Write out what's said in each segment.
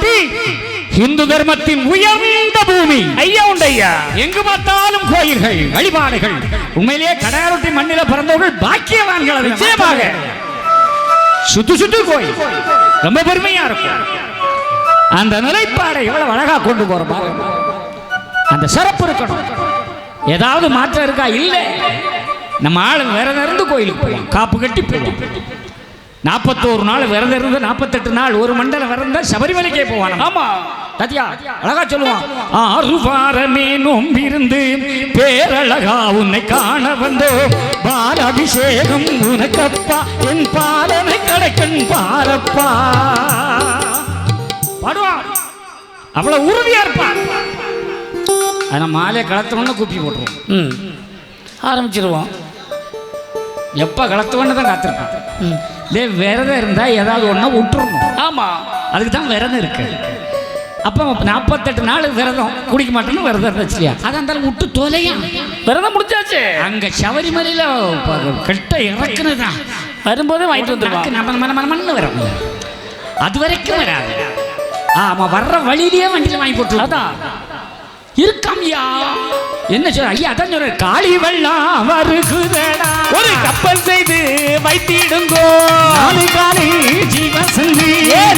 கடாரொட்டி இந்து தர்மத்தின் உயர்ந்த பூமி. ஐயா உண்டு ஐயா. எங்கு பார்த்தாலும் கோயில்கள், வழிபாடுகள். உண்மையிலேயே கடாரொட்டி மண்ணில பிறந்தவர்கள் பாக்கியவான்கள். நிச்சயமாக சுத்து சுத்து கோயில் ரொம்ப பெருமையா இருக்கும். அந்த நிலைப்பாடை எவ்வளவு அழகா கொண்டு போறோம். அந்த சிறப்பு இருக்கணும். ஏதாவது மாற்றம் இருக்கா? இல்லை. நம்ம ஆளு விரதம் இருந்து கோயிலுக்கு போவோம், காப்பு கட்டி போவோம். 41 நாள் விரதம் இருந்து 48 நாள் ஒரு மண்டலம் விரதம் சபரிமலைக்கே போவான். ஆமா சத்யா அழகா சொல்லுவான். 6 வாரமே நோம்பிருந்து பேரழகா உன்னை காண வந்தோ, பால அபிஷேகம் உனக்கப்பா, என் பாலனை கடைக்கண் பாரப்பா பாடுவான். அவ்வளவு உறுதியா இருப்பான். ஆனா மாலையை கலத்தவொன்னு கூப்பி போட்டுருவோம், ஆரம்பிச்சிருவோம். எப்ப கலத்தவொன்னு தான் காத்திருப்பான். விரதம் இருந்தா ஏதாவது ஒண்ணா விட்டுருணும். ஆமா அதுக்கு தான் விரதம் இருக்கு. அப்ப 48 நாள் விரதம் குடிக்க மாட்டேன்னு விரதம் இருந்துச்சு. அதான் இருந்தாலும் விட்டு தொலையா விரதம் முடிச்சாச்சு. அங்க சபரிமலையில கெட்ட இறக்குனதான் வரும்போதே வாங்கிட்டு வந்துருவாங்க. வரும் அது வரைக்கும் வராது. ஆமா வர்ற வழியிலேயே வண்டியில வாங்கி போட்டு அதான் இருக்காம்யா. என்ன சொல்ற ஐயா? அதான் சொல்ற காளி வெள்ளம் வருகுதடா, ஒரு கப்பல் செய்து வைத்திடுங்கோ, நாலு காளி ஜீவசந்தி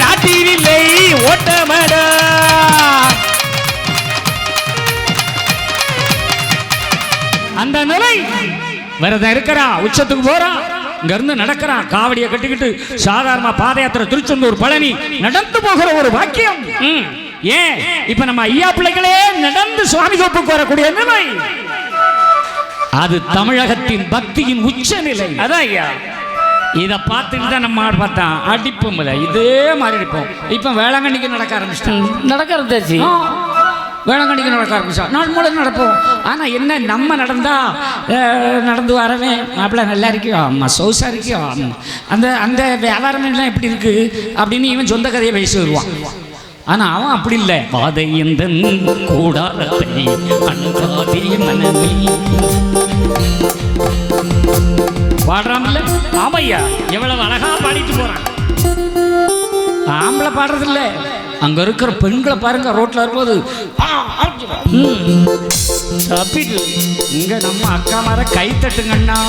நாட்டிலே ஓட்டமடா. அந்த நிலை விரதம் இருக்கிறா, உச்சத்துக்கு போறா, இங்க இருந்து நடக்கிறா, காவடியை கட்டிக்கிட்டு சாதாரண பாத யாத்திரை திருச்செந்தூர் பழனி நடந்து போகிற ஒரு பாக்கியம். ஏன் இப்ப நம்ம ஐயா பிள்ளைகளே நடந்து சுவாமி தோப்புக்கு வரக்கூடிய நிலை, அது தமிழகத்தின் பக்தியின் உச்ச நிலை. அதான் ஐயா. இதை பார்த்துட்டு தான் நம்ம பார்த்தா அடிப்போம், இதே மாதிரி அடிப்போம். இப்ப வேளாங்கண்ணிக்கு நடக்க ஆரம்பிச்சிட்டோம், நடக்க ஆரம்பிச்சாச்சு. வேளாங்கண்ணிக்கு நடக்க ஆரம்பிச்சா நாள் மூலம் நடப்போம். ஆனால் என்ன நம்ம நடந்தா நடந்து வரவே மாப்பிள்ள நல்லா இருக்கியோ, அம்மா சோசா இருக்கியோ, அந்த அந்த வியாபாரம் எல்லாம் எப்படி இருக்கு அப்படின்னு இவன் சொந்த கதையை பேசி வருவான். ஆனால் அவன் அப்படி இல்லை. பாதை எந்த கூடாரத்தை அன்றாதே மனமே பாடுறான்ல. ஆமையா எவ்வளவு அழகா பாடிட்டு போறான். ஆம்பளை பாடுறது இல்லை, அங்க இருக்கிற பெண்களை பாருங்க, ரோட்ல வரும்போது இங்க நம்ம அக்கா மார கை தட்டுங்கண்ணா.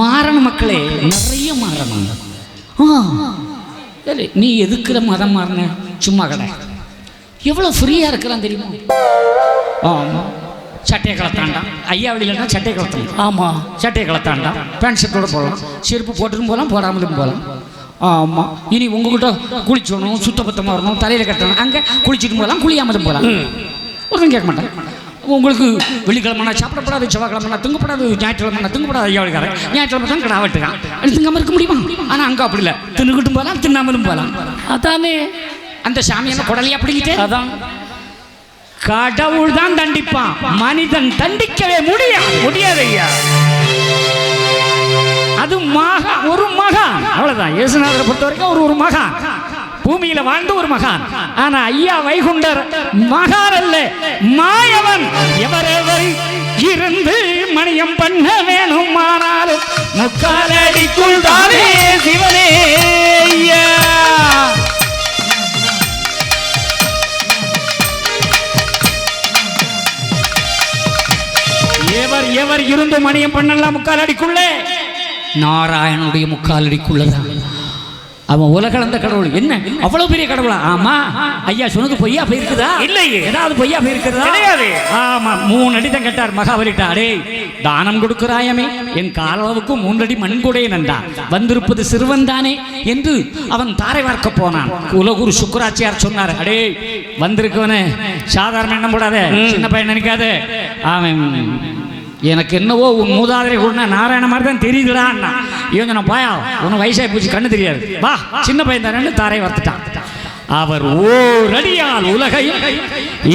மாறணும் மக்களே, நிறைய மாறணும். சரி நீ எதுக்குற மதம் மாறின? சும்மா கடை எவ்வளவு ஃப்ரீயா இருக்கிறான் தெரியுமா? ஆமா சட்டையை கலத்தாண்டான். ஐயா வழியிலன்னா சட்டையை கலத்தணும். ஆமாம் சட்டையை கலத்தாண்டான். பேண்ட் ஷர்ட்டோட போகலாம், செருப்பு போட்டுட்டும் போகலாம், போடாமலும் போகலாம். ஆமாம் இனி உங்ககிட்ட குளிச்சணும், சுத்தபத்தமாக வரணும், தலையில் கட்டணும், அங்கே குளிச்சுட்டு போகலாம், குளியாமலும் போகலாம். ஒருத்தன் கேட்க மாட்டேன். உங்களுக்கு வெள்ளிக்கிழமைனா சாப்பிடப்படாது, செவ்வாய்க்கிழமைனா தூங்கப்படாது, ஞாயிற்றுக்கிழமைனா தூங்கப்படாது. ஐயா வழிக்காரன் ஞாயிற்றுக்கிழமை தான் கடை வெட்டுக்கான். திங்காமல் இருக்க முடியுமா? ஆனால் அங்கே அப்படி இல்லை, தின்னுக்கிட்டும் போகலாம், தின்னாமலும் போகலாம். அதானே அந்த சாமியான குடலையா பிடிக்கிட்டே. அதான் கடவுள் தான் தண்டிப்பான், மனிதன் தண்டிக்கவே முடியாது ஐயா. அது ஒரு மகான் அவ்வளவுதான். இயேசுநாதரை பொறுத்த வரைக்கும் ஒரு மகான், பூமியில வாழ்ந்து ஒரு மகான். ஆனா ஐயா வைகுண்டர் மகான் அல்ல, மாயவன். எவரெவர் இருந்து மணியம் பண்ண வேணும், ஆனாலும் முக்காலடிக்குள் தானே சிவனே ஐயா. எவர் இருந்து மணியம் பண்ணலாம் முக்கால் அடிக்குள்ளே? நாராயணனுடைய முக்கால் அடிக்குள்ளதான். அவன் உலகளந்த கடவுள். என்ன அவ்வளவு பெரிய கடவுளா? ஆமா ஐயா சொன்னது பொய்யா போயிருக்குதா? இல்லையே. ஏதாவது பொய்யா போயிருக்குதா? கிடையாது. ஆமா 3 அடி தான் கேட்டார் மகாபலிட்டா. அடே தானம் கொடுக்கிறாயமே, என் காலளவுக்கு 3 அடி மண்கூடே நந்தா, வந்திருப்பது சிறுவன் தானே என்று அவன் தாரை வார்க்க போனான். குலகுரு சுக்கராச்சியார் சொன்னார், அடே வந்திருக்கவனே சாதாரண எண்ணம் போடாத, சின்ன பையன் நினைக்காத, அவன் எனக்கு என்னவோ உன் மூதாதிரை கூட நாராயண மாதிரி தான் தெரியுதுடா. இவங்க நான் பாயா உனக்கு வயசாகி போச்சு, கண்ணு தெரியாது, வா சின்ன பையன் தானே தாரை வார்த்துட்டான். அவர் ஓரடியால் உலகையும்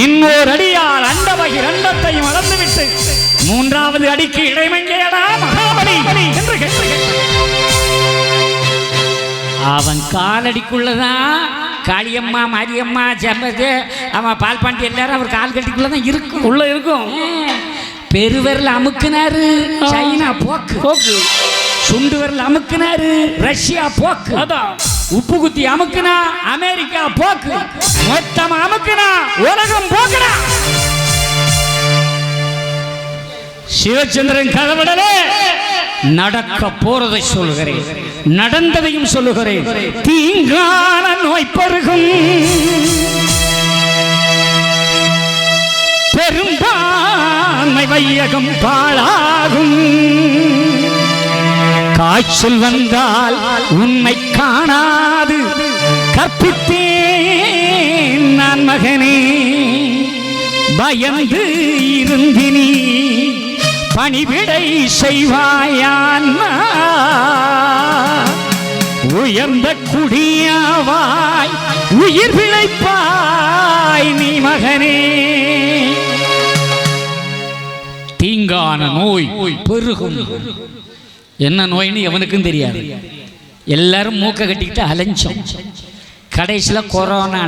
இன்னொரு அடியால் அண்டவகை ரெண்டத்தையும் அளந்துவிட்டு 3வது அடிக்கு இடைமங்கேடா மகாபலி என்று அவன் காலடிக்குள்ளதான் காளியம்மா, மாரியம்மா, ஜம்பது, அவன் பால்பாண்டி எல்லாரும் அவர் கால் கட்டிக்குள்ளதான் இருக்கும், உள்ள இருக்கும். பெருவரில் அமுக்குனாரு சைனா போக்கு சுண்டு விரல் அமுக்குனாரு ரஷ்யா போக்கு, உப்பு குத்தி அமுக்குனா அமெரிக்கா போக்கு, மொத்தம் அமுக்குனா உலகம் போக்குனா. சிவச்சந்திரன் கதவிடலே நடக்க போறதை சொல்லுகிறேன், நடந்ததையும் சொல்லுகிறேன். தீங்கான நோய் பருகும், பெரும்பான்மை வையகம் பாழாகும். காய்ச்சல் வந்தால் உன்னை காணாது கற்பித்தேன் நான் மகனே. பயந்து இருந்தினி பணிவிடை செய்வாயான்னா, உயர்ந்த குடியாவாய் உயிர் பிழைப்பாய் நீ மகனே. தீங்கான நோய் பெருகும். என்ன நோய்னு எவனுக்கும் தெரியாது. எல்லாரும் மூக்க கட்டிக்கிட்டு அலைஞ்சோம். கடைசியில் கொரோனா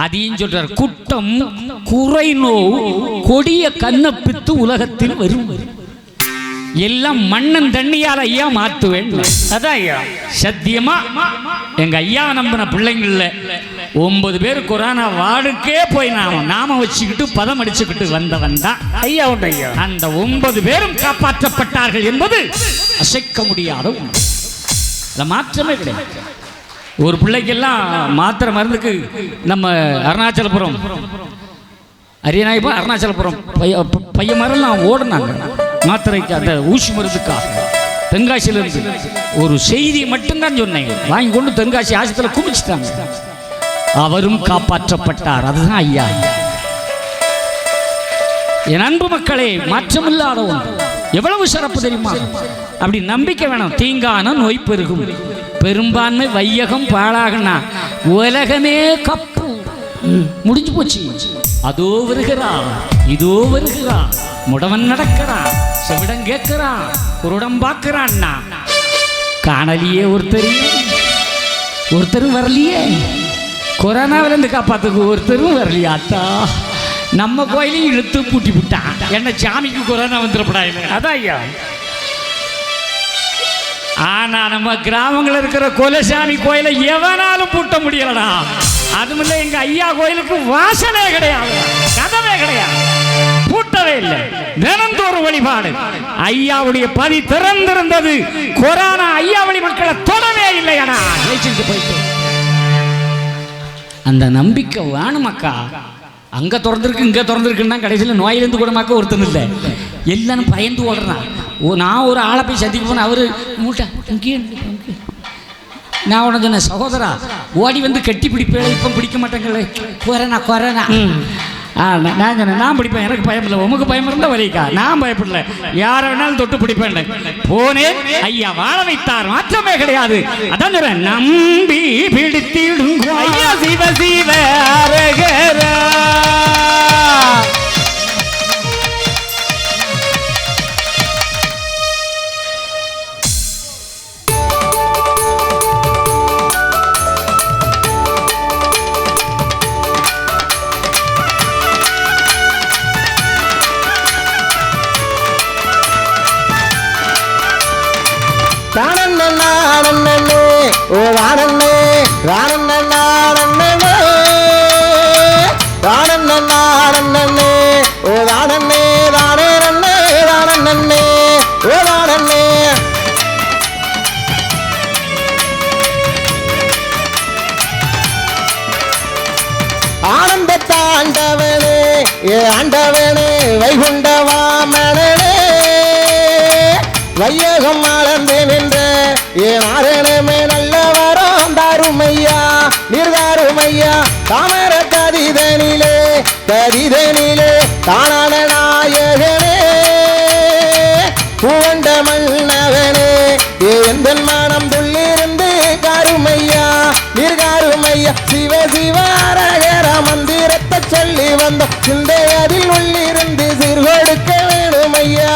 அதையும் சொல்றார். குட்டம் குறை நோய் கொடிய கண்ணப்பித்து உலகத்தில் வரும். எல்லாம் மண்ணன் தண்ணியால் ஐயா மாற்றுவேன். அதான் ஐயா சத்தியமா எங்க ஐயா நம்பின பிள்ளைங்கள்ல 9 பேர் கொரோனா வார்டுக்கே போய் நாம வச்சுக்கிட்டு பதம் அடிச்சுக்கிட்டு வந்தவன் தான் ஐயா உண்டு. ஐயா அந்த 9 பேரும் காப்பாற்றப்பட்டார்கள் என்பது அசைக்க முடியாத மாற்றமே கிடையாது. ஒரு பிள்ளைக்கெல்லாம் மாத்திரை மருந்துக்கு நம்ம அருணாச்சலபுரம் அரியநாயப்பா அருணாச்சலபுரம் பையன் மரெல்லாம் ஓடுனாங்க மாத்திரைக்கு, அந்த ஊசி மருந்துக்காக. தென்காசியிலிருந்து ஒரு செய்தி மட்டும்தான் சொன்னேன், வாங்கி கொண்டு தென்காசி ஆஸ்பத்திரியில் குமிச்சிட்டாங்க. அவரும் காப்பாற்றப்பட்டார். அதுதான் ஐயா. என் அன்பு மக்களே, மாற்றமில்லாத ஒன்று. எவ்வளவு சிறப்பு தெரியுமா? அப்படி நம்பிக்கை வேணும். தீங்கான நோய் பெருகும், பெரும்பான்மை வையகம் பாழாகனா, உலகமே கப்பு முடிஞ்சு போச்சு. அதோ வருகிறான், இதோ வருகிறான், முடவன் நடக்கிறான், செவிடம் கேட்கிறான், குருடம் பார்க்கிறான்னா, காணலியே ஒருத்தரும் வரலையே. கொரோனாவிலிருந்து காப்பாத்துக்கு ஒருத்தரும் வரலையாத்தா. நம்ம கோயிலையும் இழுத்து பூட்டி விட்டான். என்ன சாமிக்கு கொரோனா வந்துடப்படாது. அதான் ஐயா. ஆனா நம்ம கிராமங்கள் இருக்கிற குலசாமி கோயிலை எவனாலும் பூட்ட முடியலடா. அதுமில்ல எங்க ஐயா கோயிலுக்கு வாசலே கிடையாது, கதவே கிடையாது, பூட்டவே இல்லை. தினந்தோறும் வழிபாடு. ஐயாவுடைய பதி திறந்திருந்தது. கொரோனா ஐயா வழி மக்களை தொடவே இல்லையடா. போயிட்டு அந்த நம்பிக்கை வேணுமக்கா. அங்க திறந்திருக்கு இங்க திறந்திருக்குன்னா கடைசியில் நோயிலிருந்து குணமாக்க ஒருத்தன் இல்லை. எல்லாரும் பயந்து ஓடுறான். நான் ஒரு ஆளை போய் சந்திக்க போனேன். அவரு மூட்டை நான் உன சொன்னேன், சகோதரா ஓடி வந்து கட்டி பிடிப்பேன். இப்போ பிடிக்க மாட்டேங்கல்ல, கொரோனா கொரோனா. நான் சொன்னேன், நான் பிடிப்பேன், எனக்கு பயம் இல்லை. உமக்கு பயம் இருந்தால் வலிக்கா, நான் பயப்படல, யாரை வேணாலும் தொட்டு பிடிப்பேன். போனேன், ஐயா வாழ வைத்தார், மாற்றமே கிடையாது. அதான் சொல்றேன், நம்பி பிடித்திடும் ஐயா. சிவ சிவ அரகரா. ஓ ராணண்ணே ராணண்ணே ராணண்ணே ராணண்ணே ராணண்ணே ஓ ராணண்ணே ராணண்ணே ராணண்ணே ஓ ராணண்ணே. ஆனந்த தாண்டவனே ஏ ஆண்டவனே வைகுண்ட வாமனே வையகம் ஆளந்து நின்ற ஏன் ஆரணமே நல்ல வரம் தாருமையா நிர்தாருமையா. தாமர கதிதனிலே தானான நாயகனே பூவண்ட மன்னவனே எந்த மனம் துள்ளிருந்து காருமையா நிர்காருமையா. சிவ சிவாரகர மந்திரத்தை சொல்லி வந்த சிந்தை அதில் உள்ளிருந்து சீர்கொடுக்க வேணுமையா.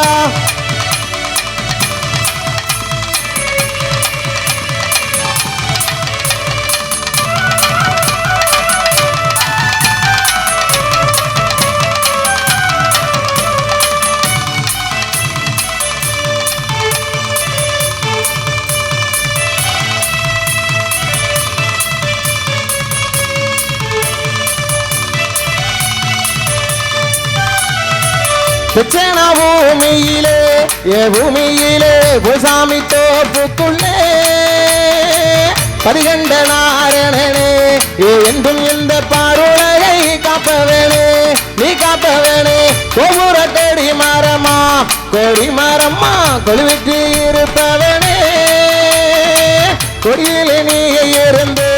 செச்சனா பூமியிலே பூமியிலே பூசாமி தோப்புக்குள்ளே பதிகண்ட நாரணனே என்றும் இந்த பாருளையை காப்பவேனே நீ காப்பவேனே கோபுர கொடி மரமா கொழுவிட்டு இருப்பவனே கொடியிலே நீ இருந்து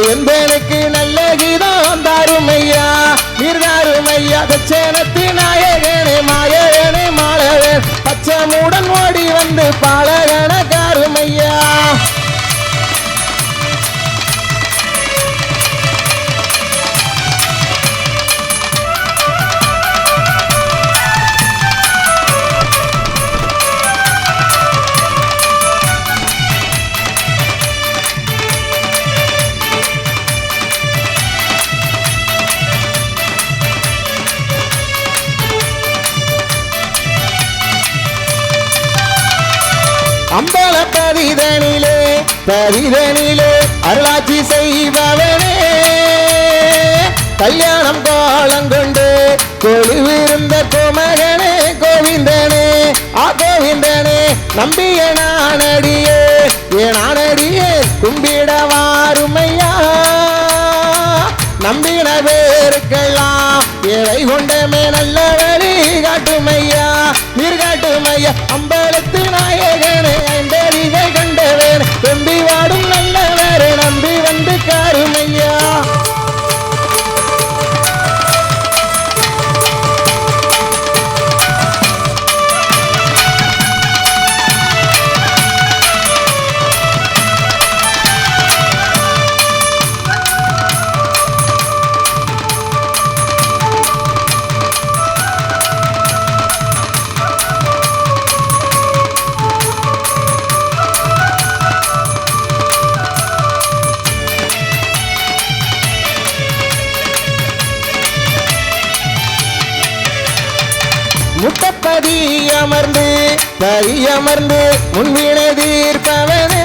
என்பனுக்கு நல்ல கீதம் தாருமையா நீர் தாருமையா தச்சனத்து நாயகனே மாயகனே மாளவன் பச்சமுடன் ஓடி வந்து பாலகன காருமையா அம்பல பரிதனிலே அருளாட்சி செய்பவனே கல்யாணம் கோலங்கொண்டு கொழுவிருந்த கோமகனே கோவிந்தனே கோவிந்தனே நம்பிய நானடியே கும்பிட வாருமையா நம்பின பேருக்கெல்லாம் ஏழை கொண்டமே நல்ல வழி காட்டுமையா நீர் காட்டுமையா அம்பலத்து நாயகனே ஐந்தறிகை கண்டவன் நம்பி வாடும் நல்லவரே நம்பி வந்து காருமையா முட்டப்பதி அமர்ந்து முன்வினை தீர்ப்பவனே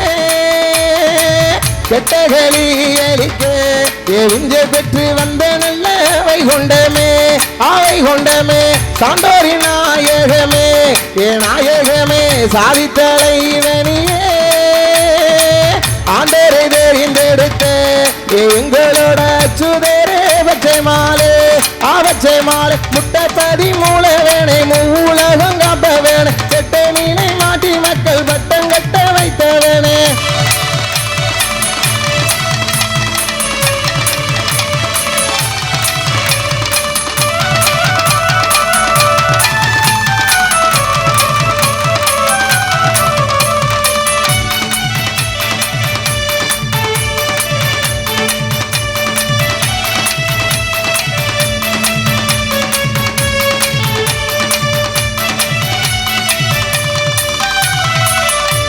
கெட்டகளி அளிக்க எவிஞ்ச பெற்று வந்த நல்ல அவை கொண்டமே சான்றோரி நாயகமே நாயகமே சாதித்தலைவனியே ஆண்டரை தெரிந்தெடுத்த எங்களோட சுதரே பச்சை மாலை முட்டப்பதி மூலவேனை மூலகம் காப்பவேனை கெட்ட மீனை மாட்டி மக்கள் பட்டம் கட்ட வைத்தவனே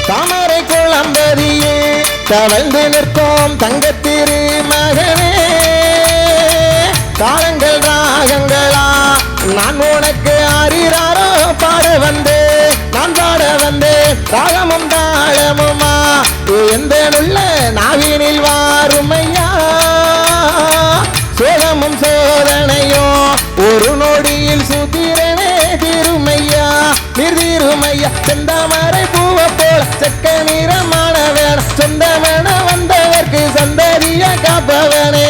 தாமரை குளம்பதியே தவழ்ந்து நிற்கும் தங்கத்திரு மகனே தாளங்கள் ராகங்களா நான் உனக்கு ஆறிறாரோ பாட வந்தே ராகமும் தாளமுமா எந்த நுள்ள நாவினில் வாருமையா சோகமும் சோதனையோ ஒரு நொடியில் சுத்திரனே திருமையா நிர்தீருமையா செந்தாமரை பூவ போல செக்க நிறமான வேணும் சொந்தமன வந்தவர்க்கு சந்ததிய காப்பவனே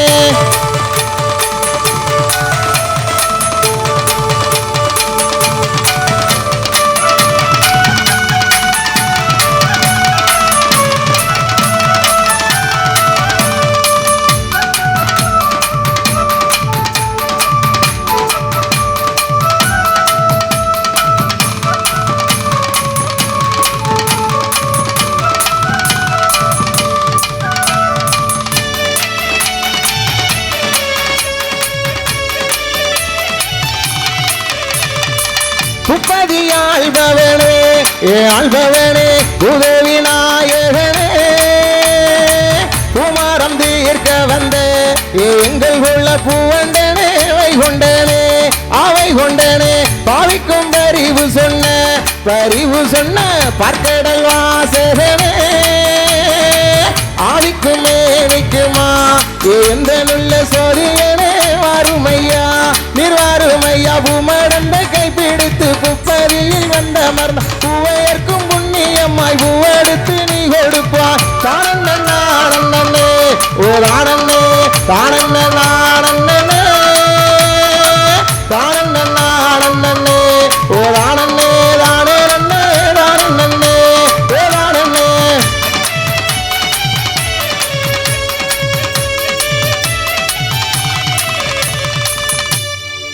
முப்பதி ஆள்பவனே உதவி நாயகனே பூமாரம் தீர்க்க வந்த எங்கள் உள்ள பூவந்தனே அவை கொண்டனே பாவிக்கும் பரிவு சொன்ன பார்க்கடல் வாசகனே ஆவிக்கும் மேனிக்குமா எந்த நுள்ள சோதியனே வாருமையா நிர்வாருமையா பூமடந்த கைப்பிடித்து தானன்ன நானன்ன